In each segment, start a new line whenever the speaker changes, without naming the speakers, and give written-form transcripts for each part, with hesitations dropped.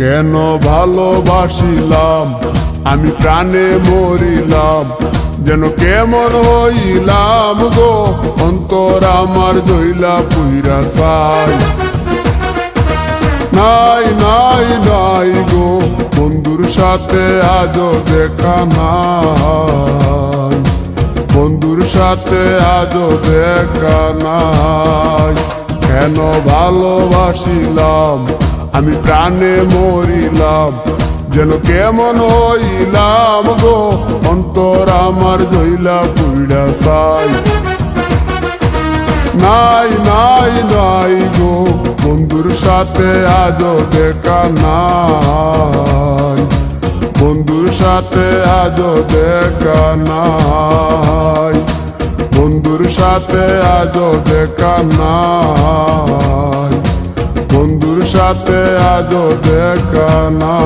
কেন ভালোবাসিলাম আমি প্রাণে মরিলাম, যেন কেমন হইলাম গো অন্তর আমার জইলা পুইরা চাই। নাই নাই নাই গো বন্ধুর সাথে আজও দেখা নাই, বন্ধুর সাথে আজও দেখা নাই। কেন ভালোবাসিলাম আমি প্রাণে মরিলাম, যেন কেমন হইলাম গো অন্তর আমার জইলা পুইরা চাই। নাই নাই নাই গো বন্ধুর সাথে আজও দেখা নাই, বন্ধুর সাথে আজও দেখা নাই, বন্ধুর সাথে আজও দেখা নাই, বন্ধুর সাথে আজও দেখা নাই।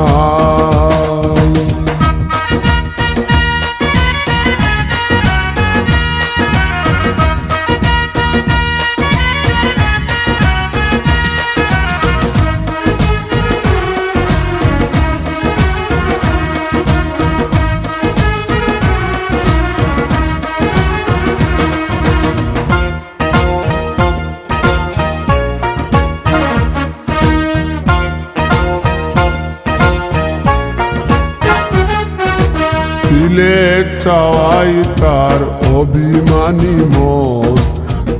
সিলেট চাওয়াই তার অভিমানী মন,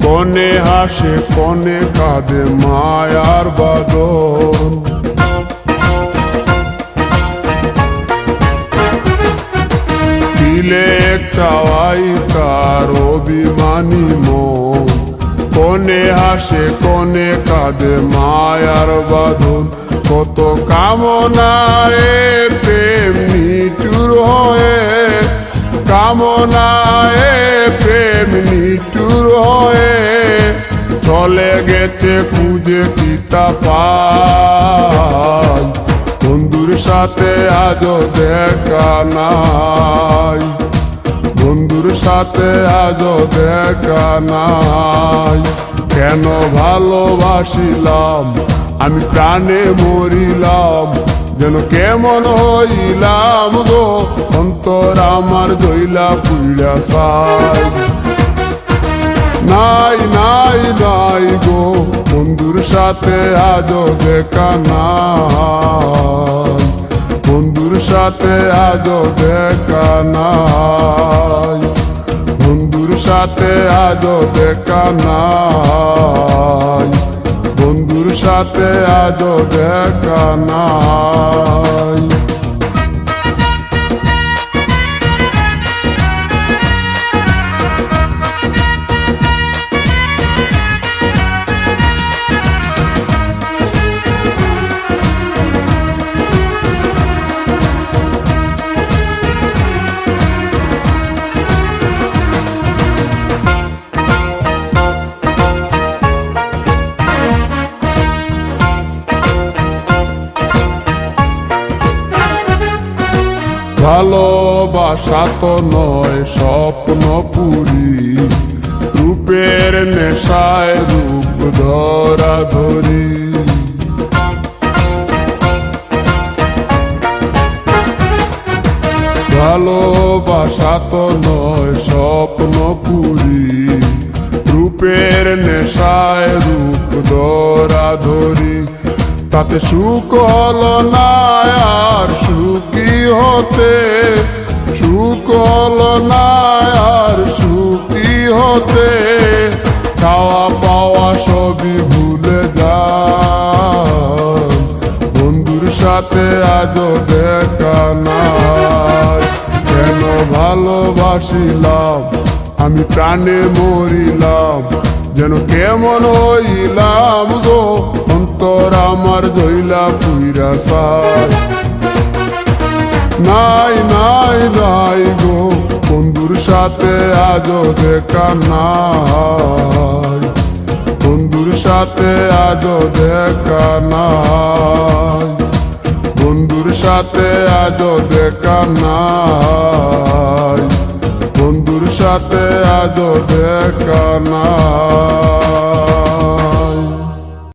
কনে হাসে কনে কাঁদে মায়ার বাদন। সিলেট চাওয়াই তার অভিমানী মন, কনে হাসে কনে কাঁদে মায়ার বাদন। কত কামনায় প্রেম নিঠুর হয়ে, কামনায় প্রেম নিঠুর হয়ে চলে গেছে খুঁজে পিতা পাই। বন্ধুর সাথে আজও দেখা নাই, বন্ধুর সাথে আজও দেখা নাই। কেন ভালোবাসিলাম আমি প্রাণে মরিলাম, যেন কেমন হইলাম গো অন্তর আমার জইলা পুইরা চাই। নাই নাই নাই গো বন্ধুর সাথে আজও দেখা নাই, বন্ধুর সাথে আজও দেখা নাই, বন্ধুর সাথে আজও দেখা নাই, বন্ধুর সাথে আজও দেখা নাই। ভালোবাসা তো নয় স্বপ্ন পুরি, রূপের নেশায় রূপ ধরা ধরি। ভালোবাসা তো নয় স্বপ্ন পুরি, রূপের নেশায় রূপ ধরা ধরি। তাতে সুখ হলো না আর সুখী হতে, সুখ হলো না আর সুখী হতে। খাওয়া পাওয়া সবই ভুলে যায়, বন্ধুর সাথে আজও দেখা নাই। কেন ভালোবাসিলাম আমি প্রাণে মরিলাম, যেন কেমন হইলাম গো অন্তর আমার জইলা পুইরা চাই। নাই নাই নাই গো বন্ধুর সাথে আজও দেখা নাই, বন্ধুর সাথে আজও দেখা নাই, বন্ধুর সাথে আজও দেখা নাই, বন্ধুর সাথে আজও দেখা নাই।